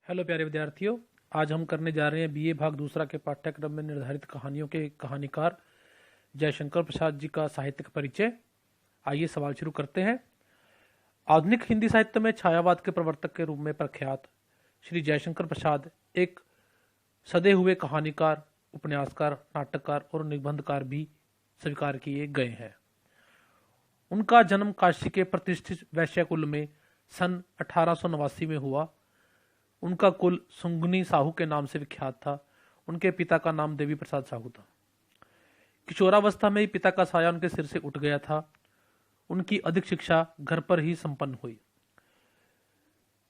Hello प्यारे विद्यार्थियों, आज हम करने जा रहे हैं बीए भाग दूसरा के पाठ्यक्रम में निर्धारित कहानियों के कहानीकार जयशंकर प्रसाद जी का साहित्यिक परिचय। आइए सवाल शुरू करते हैं। आधुनिक हिंदी साहित्य में छायावाद के प्रवर्तक के रूप में प्रख्यात श्री जयशंकर प्रसाद एक सदे हुए कहानीकार, उपन्यासकार, नाटककार और निबंधकार भी स्वीकार किए गए हैं। उनका जन्म काशी के प्रतिष्ठित वैश्य कुल में सन 1889 में हुआ। उनका कुल सुंगनी साहू के नाम से विख्यात था। उनके पिता का नाम देवी प्रसाद साहू था। किशोरावस्था में ही पिता का साया उनके सिर से उठ गया था। उनकी अधिक शिक्षा घर पर ही संपन्न हुई।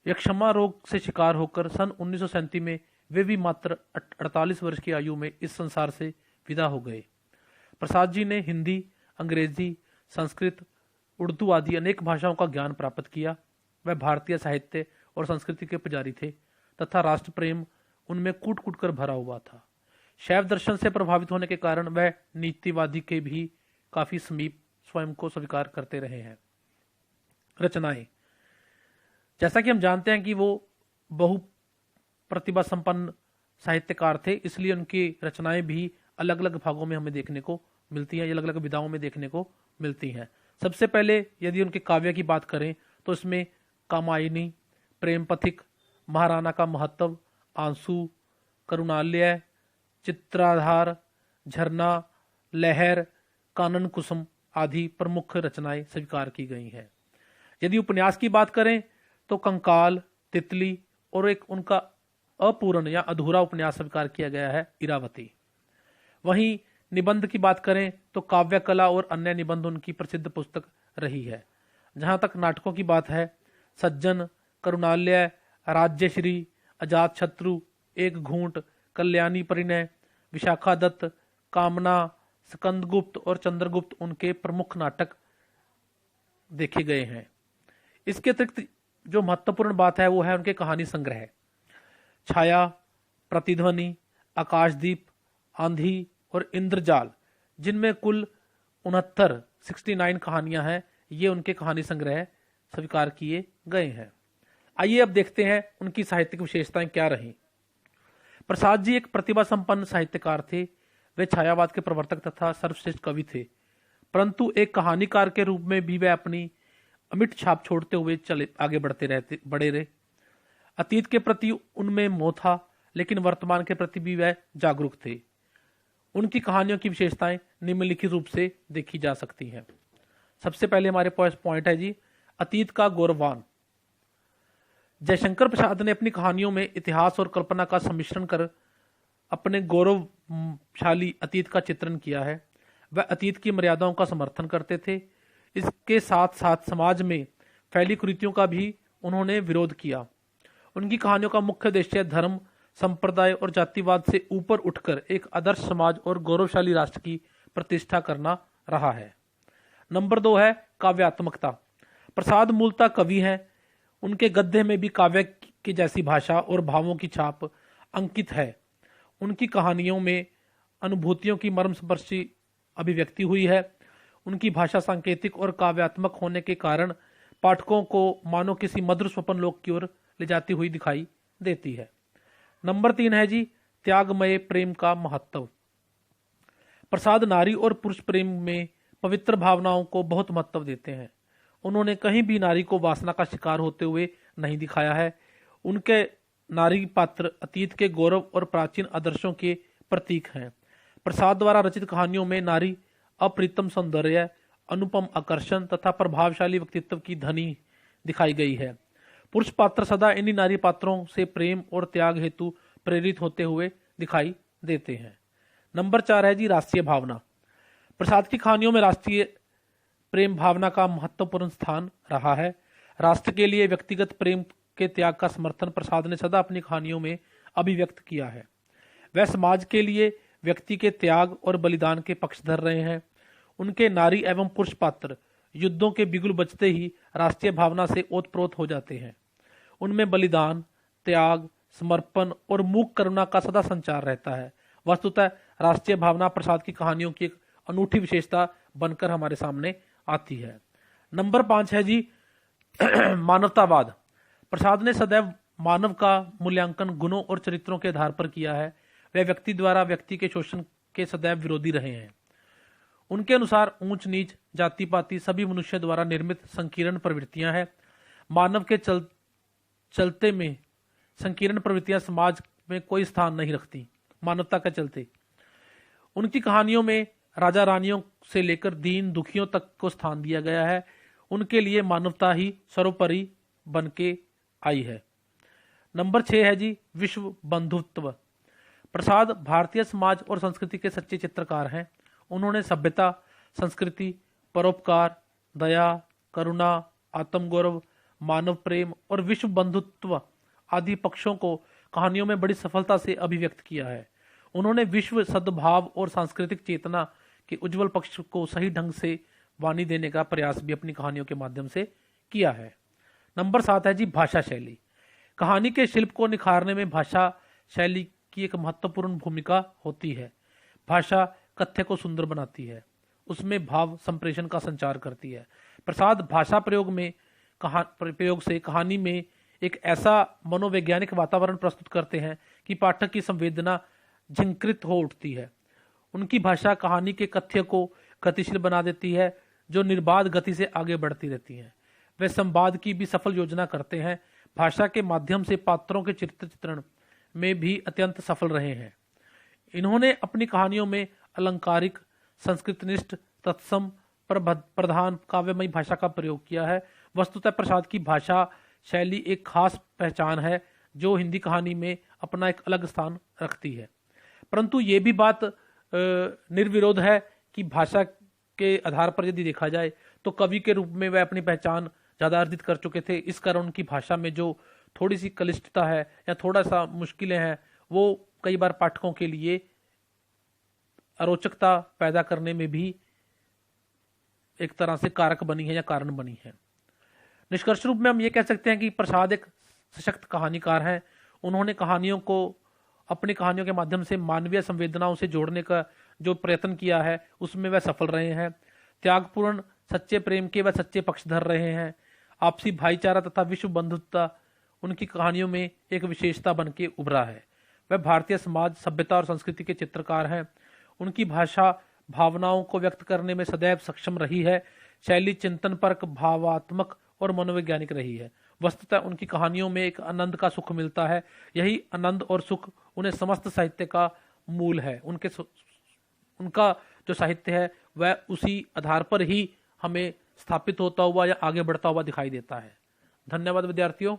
यक्षमा रोग से शिकार होकर सन 1937 में वे भी मात्र 48 वर्ष की आयु में इस संसार से विदा हो गए। प्रसाद जी ने हिंदी, अंग्रेजी, संस्कृत, उर्दू आदि अनेक भाषाओं का ज्ञान प्राप्त किया। वह भारतीय साहित्य और संस्कृति के पुजारी थे तथा राष्ट्र प्रेम उनमें कूट कूट कर भरा हुआ था। शैव दर्शन से प्रभावित होने के कारण वह नीतिवादी के भी काफी समीप स्वयं को स्वीकार करते रहे हैं। रचनाएं, जैसा कि हम जानते हैं कि वो बहु प्रतिभा संपन्न साहित्यकार थे, इसलिए उनकी रचनाएं भी अलग अलग भागों में हमें देखने को मिलती हैं, अलग अलग विधाओं में देखने को मिलती हैं। सबसे पहले यदि उनके काव्य की बात करें तो इसमें कामायनी, प्रेम पथिक, महाराणा का महत्व, आंसू, करुणालय, चित्राधार, झरना, लहर, कानन कुसुम आदि प्रमुख रचनाएं स्वीकार की गई हैं। यदि उपन्यास की बात करें तो कंकाल, तितली और एक उनका अपूर्ण या अधूरा उपन्यास स्वीकार किया गया है, इरावती। वहीं निबंध की बात करें तो काव्य कला और अन्य निबंध उनकी प्रसिद्ध पुस्तक रही है। जहां तक नाटकों की बात है, सज्जन, करुणालय, राज्यश्री, अजात शत्रु, एक घूंट, कल्याणी परिणय, विशाखा दत्त, कामना, स्कंदगुप्त और चंद्रगुप्त उनके प्रमुख नाटक देखे गए हैं। इसके अतिरिक्त जो महत्वपूर्ण बात है वो है उनके कहानी संग्रह छाया, प्रतिध्वनि, आकाशदीप, आंधी और इंद्रजाल, जिनमें कुल 69 कहानियां हैं। ये उनके कहानी संग्रह स्वीकार किए गए हैं। आइए अब देखते हैं उनकी साहित्यिक विशेषताएं क्या रहीं। प्रसाद जी एक प्रतिभा संपन्न साहित्यकार थे। वे छायावाद के प्रवर्तक तथा सर्वश्रेष्ठ कवि थे, परंतु एक कहानीकार के रूप में भी वे अपनी अमिट छाप छोड़ते हुए आगे बढ़े रहे। अतीत के प्रति उनमें मोह था, लेकिन वर्तमान के प्रति भी वह जागरूक थे। उनकी कहानियों की विशेषताएं निम्नलिखित रूप से देखी जा सकती हैं। सबसे पहले हमारे पास पॉइंट है जी, अतीत का गौरवान। जयशंकर प्रसाद ने अपनी कहानियों में इतिहास और कल्पना का सम्मिश्रण कर अपने गौरवशाली अतीत का चित्रण किया है। वह अतीत की मर्यादाओं का समर्थन करते थे। इसके साथ साथ समाज में फैली कुरीतियों का भी उन्होंने विरोध किया। उनकी कहानियों का मुख्य उद्देश्य धर्म, संप्रदाय और जातिवाद से ऊपर उठकर एक आदर्श समाज और गौरवशाली राष्ट्र की प्रतिष्ठा करना रहा है। नंबर 2 है काव्यात्मकता। प्रसाद मूलतः कवि हैं। उनके गद्य में भी काव्य की जैसी भाषा और भावों की छाप अंकित है। उनकी कहानियों में अनुभूतियों की मर्मस्पर्शी अभिव्यक्ति हुई है। उनकी भाषा सांकेतिक और काव्यात्मक होने के कारण पाठकों को मानो किसी मधुर स्वप्न लोक की ओर ले जाती हुई दिखाई देती है। नंबर 3 है जी, त्यागमय प्रेम का महत्व। प्रसाद नारी और पुरुष प्रेम में पवित्र भावनाओं को बहुत महत्व देते हैं। उन्होंने कहीं भी नारी को वासना का शिकार होते हुए नहीं दिखाया है। उनके नारी पात्र अतीत के गौरव और प्राचीन आदर्शों के प्रतीक हैं। प्रसाद द्वारा रचित कहानियों में नारी अप्रितम सौंदर्य, अनुपम आकर्षण तथा प्रभावशाली व्यक्तित्व की धनी दिखाई गई है। पुरुष पात्र सदा इन्हीं नारी पात्रों से प्रेम और त्याग हेतु प्रेरित होते हुए दिखाई देते हैं। नंबर 4 है जी, राष्ट्रीय भावना। प्रसाद की कहानियों में राष्ट्रीय प्रेम भावना का महत्वपूर्ण स्थान रहा है। राष्ट्र के लिए व्यक्तिगत प्रेम के त्याग का समर्थन प्रसाद ने सदा अपनी कहानियों में अभिव्यक्त किया है। वह समाज के लिए व्यक्ति के त्याग और बलिदान के पक्षधर रहे हैं। उनके नारी एवं पुरुष पात्र युद्धों के बिगुल बजते ही राष्ट्रीय भावना से ओतप्रोत हो जाते हैं। उनमें बलिदान, त्याग, समर्पण और मूक करुणा का सदा संचार रहता है। वस्तुतः राष्ट्रीय भावना प्रसाद की कहानियों की एक अनूठी विशेषता बनकर हमारे सामने आती है। नंबर 5 है जी मानवतावाद। प्रसाद ने सदैव मानव का मूल्यांकन गुणों और चरित्रों के आधार पर किया है, वे व्यक्ति द्वारा व्यक्ति के शोषण के सदैव विरोधी रहे हैं। उनके अनुसार ऊंच नीच, जाति पाति सभी मनुष्य द्वारा निर्मित संकीर्ण प्रवृत्तियां हैं। मानव के चलते में संकीर्ण प्रवृत्तियां समाज में कोई स्थान नहीं रखती। मानवता के चलते उनकी कहानियों में राजा रानियों से लेकर दीन दुखियों तक को स्थान दिया गया है। उनके लिए मानवता ही सर्वोपरि बन के आई है। नंबर 6 है जी विश्व बंधुत्व। प्रसाद भारतीय समाज और संस्कृति के सच्चे चित्रकार हैं। उन्होंने सभ्यता, संस्कृति, परोपकार, दया, करुणा, आत्मगौरव, मानव प्रेम और विश्व बंधुत्व आदि पक्षों को कहानियों में बड़ी सफलता से अभिव्यक्त किया है। उन्होंने विश्व सद्भाव और सांस्कृतिक चेतना के उज्जवल पक्ष को सही ढंग से वाणी देने का प्रयास भी अपनी कहानियों के माध्यम से किया है। नंबर 7 है जी भाषा शैली। कहानी के शिल्प को निखारने में भाषा शैली की एक महत्वपूर्ण भूमिका होती है। भाषा कथ्य को सुंदर बनाती है, उसमें भाव संप्रेषण का संचार करती है। प्रसाद भाषा प्रयोग से कहानी में एक ऐसा मनोवैज्ञानिक वातावरण प्रस्तुत करते हैं कि पाठक की संवेदना झंकृत हो उठती है। उनकी भाषा कहानी के कथ्य को गतिशील बना देती है, जो निर्बाध गति से आगे बढ़ती रहती है। वे संवाद की भी सफल योजना करते हैं। भाषा के माध्यम से पात्रों के चरित्र चित्रण में भी अत्यंत सफल रहे हैं। इन्होंने अपनी कहानियों में अलंकारिक, संस्कृतनिष्ठ, तत्सम, प्रधान काव्यमयी भाषा का प्रयोग किया है। वस्तुतः प्रसाद की भाषा शैली एक खास पहचान है जो हिंदी कहानी में अपना एक अलग स्थान रखती है। परंतु ये भी बात निर्विरोध है कि भाषा के आधार पर यदि देखा जाए तो कवि के रूप में वह अपनी पहचान ज्यादा अर्जित कर चुके थे। इस कारण उनकी भाषा में जो थोड़ी सी क्लिष्टता है या थोड़ा सा मुश्किलें हैं वो कई बार पाठकों के लिए अरोचकता पैदा करने में भी एक तरह से कारक बनी है या कारण बनी है। निष्कर्ष रूप में हम ये कह सकते हैं कि प्रसाद एक सशक्त कहानीकार हैं। उन्होंने अपनी कहानियों के माध्यम से मानवीय संवेदनाओं से जोड़ने का जो प्रयत्न किया है उसमें वह सफल रहे हैं। त्यागपूर्ण सच्चे प्रेम के वह सच्चे पक्षधर रहे हैं। आपसी भाईचारा तथा विश्व बंधुत्वता उनकी कहानियों में एक विशेषता बन के उभरा है। वह भारतीय समाज, सभ्यता और संस्कृति के चित्रकार हैं। उनकी भाषा भावनाओं को व्यक्त करने में सदैव सक्षम रही है। शैली चिंतनपरक, भावात्मक और मनोवैज्ञानिक रही है। वस्तुतः उनकी कहानियों में एक आनंद का सुख मिलता है। यही आनंद और सुख उन्हें समस्त साहित्य का मूल है। उनका जो साहित्य है वह उसी आधार पर ही हमें स्थापित होता हुआ या आगे बढ़ता हुआ दिखाई देता है। धन्यवाद विद्यार्थियों।